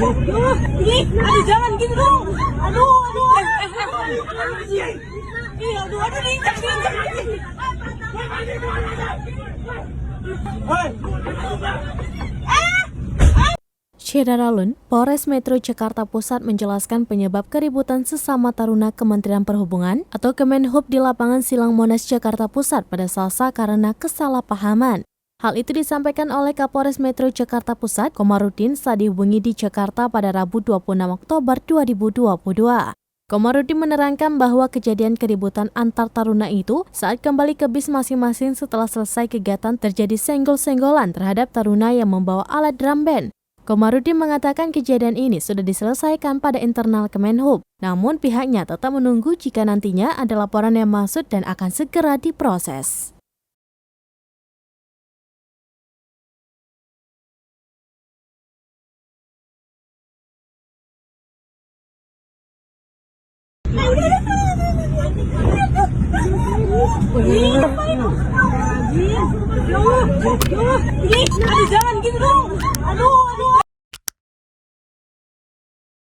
Aduh, jangan gitu dong. Aduh. Aduh, diinjak. Syedaralun, Polres Metro Jakarta Pusat menjelaskan penyebab keributan sesama taruna Kementerian Perhubungan atau Kemenhub di lapangan Silang Monas Jakarta Pusat pada Selasa karena kesalahpahaman. Hal itu disampaikan oleh Kapolres Metro Jakarta Pusat, Komarudin, saat dihubungi di Jakarta pada Rabu 26 Oktober 2022. Komarudin menerangkan bahwa kejadian keributan antar taruna itu saat kembali ke bis masing-masing setelah selesai kegiatan terjadi senggol-senggolan terhadap taruna yang membawa alat drum band. Komarudin mengatakan kejadian ini sudah diselesaikan pada internal Kemenhub, namun pihaknya tetap menunggu jika nantinya ada laporan yang masuk dan akan segera diproses. Aduh, jangan gitu dong. Aduh.